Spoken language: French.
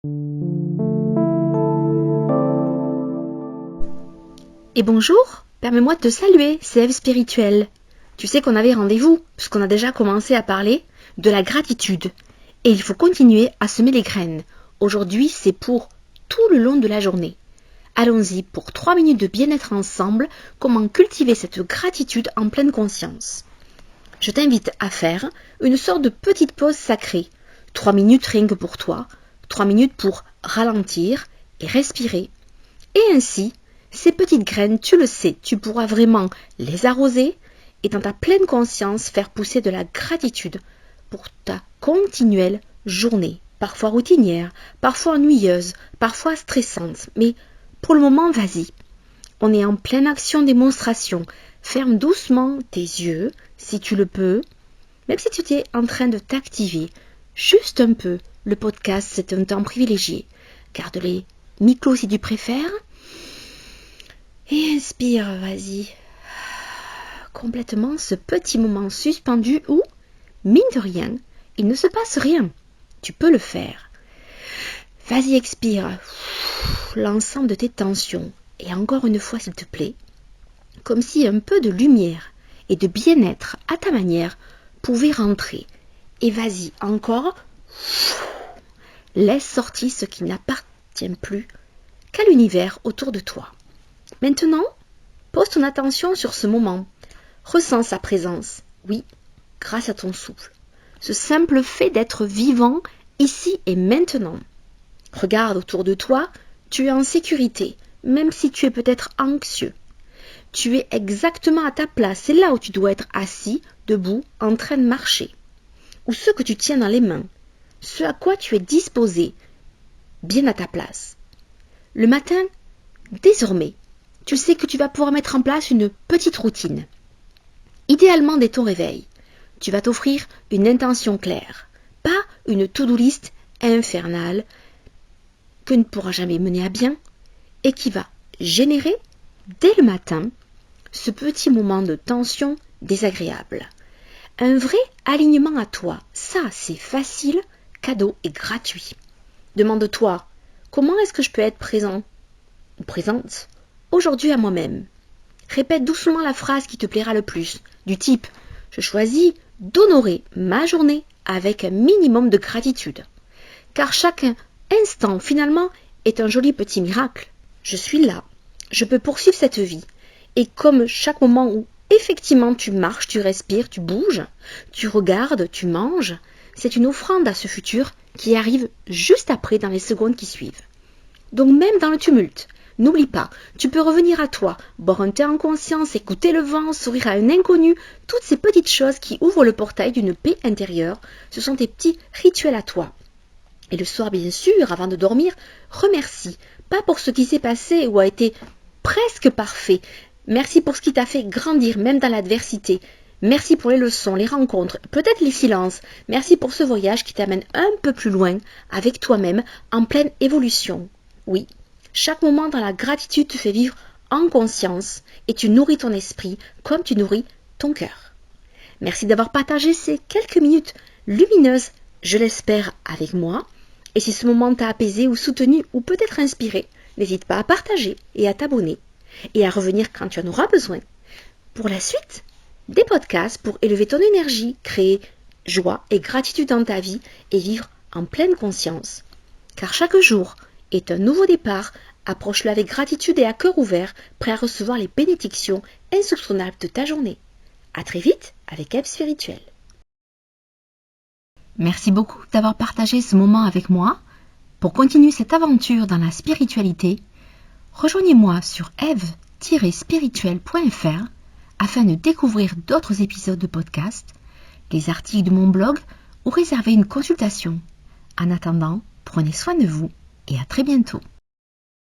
Et bonjour, permets-moi de te saluer, c'est Ève Spirituelle. Tu sais qu'on avait rendez-vous, puisqu'on a déjà commencé à parler de la gratitude. Et il faut continuer à semer les graines. Aujourd'hui, c'est pour tout le long de la journée. Allons-y pour 3 minutes de bien-être ensemble, comment cultiver cette gratitude en pleine conscience. Je t'invite à faire une sorte de petite pause sacrée. 3 minutes rien que pour toi, 3 minutes pour ralentir et respirer. Et ainsi, ces petites graines, tu le sais, tu pourras vraiment les arroser et dans ta pleine conscience faire pousser de la gratitude pour ta continuelle journée, parfois routinière, parfois ennuyeuse, parfois stressante. Mais pour le moment, vas-y. On est en pleine action démonstration. Ferme doucement tes yeux, si tu le peux, même si tu es en train de t'activer. Juste un peu. Le podcast, c'est un temps privilégié. Garde-les mi-clos si tu préfères. Et inspire, vas-y. Complètement ce petit moment suspendu où, mine de rien, il ne se passe rien. Tu peux le faire. Vas-y, expire l'ensemble de tes tensions. Et encore une fois, s'il te plaît, comme si un peu de lumière et de bien-être à ta manière pouvait rentrer. Et vas-y, encore. Laisse sortir ce qui n'appartient plus qu'à l'univers autour de toi. Maintenant, pose ton attention sur ce moment. Ressens sa présence, oui, grâce à ton souffle. Ce simple fait d'être vivant ici et maintenant. Regarde autour de toi, tu es en sécurité, même si tu es peut-être anxieux. Tu es exactement à ta place, c'est là où tu dois être assis, debout, en train de marcher. Ou ce que tu tiens dans les mains, ce à quoi tu es disposé, bien à ta place. Le matin, désormais, tu sais que tu vas pouvoir mettre en place une petite routine. Idéalement, dès ton réveil, tu vas t'offrir une intention claire, pas une to-do list infernale que ne pourra jamais mener à bien et qui va générer, dès le matin, ce petit moment de tension désagréable. Un vrai alignement à toi, ça c'est facile, cadeau et gratuit. Demande-toi, comment est-ce que je peux être présent ou présente aujourd'hui à moi-même? Répète doucement la phrase qui te plaira le plus, du type « Je choisis d'honorer ma journée avec un minimum de gratitude. » Car chaque instant, finalement, est un joli petit miracle. Je suis là, je peux poursuivre cette vie. Et comme chaque moment où effectivement tu marches, tu respires, tu bouges, tu regardes, tu manges, c'est une offrande à ce futur qui arrive juste après dans les secondes qui suivent. Donc même dans le tumulte, n'oublie pas, tu peux revenir à toi, boire un thé en conscience, écouter le vent, sourire à un inconnu, toutes ces petites choses qui ouvrent le portail d'une paix intérieure, ce sont tes petits rituels à toi. Et le soir, bien sûr, avant de dormir, remercie, pas pour ce qui s'est passé ou a été presque parfait, merci pour ce qui t'a fait grandir même dans l'adversité, merci pour les leçons, les rencontres, peut-être les silences, merci pour ce voyage qui t'amène un peu plus loin avec toi-même en pleine évolution. Oui, chaque moment dans la gratitude te fait vivre en conscience et tu nourris ton esprit comme tu nourris ton cœur. Merci d'avoir partagé ces quelques minutes lumineuses, je l'espère, avec moi. Et si ce moment t'a apaisé ou soutenu ou peut-être inspiré, n'hésite pas à partager et à t'abonner et à revenir quand tu en auras besoin. Pour la suite, des podcasts pour élever ton énergie, créer joie et gratitude dans ta vie et vivre en pleine conscience. Car chaque jour est un nouveau départ, approche-le avec gratitude et à cœur ouvert, prêt à recevoir les bénédictions insoupçonnables de ta journée. À très vite avec Ève Spirituelle. Merci beaucoup d'avoir partagé ce moment avec moi. Pour continuer cette aventure dans la spiritualité, rejoignez-moi sur eve-spirituelle.fr afin de découvrir d'autres épisodes de podcast, les articles de mon blog ou réserver une consultation. En attendant, prenez soin de vous et à très bientôt.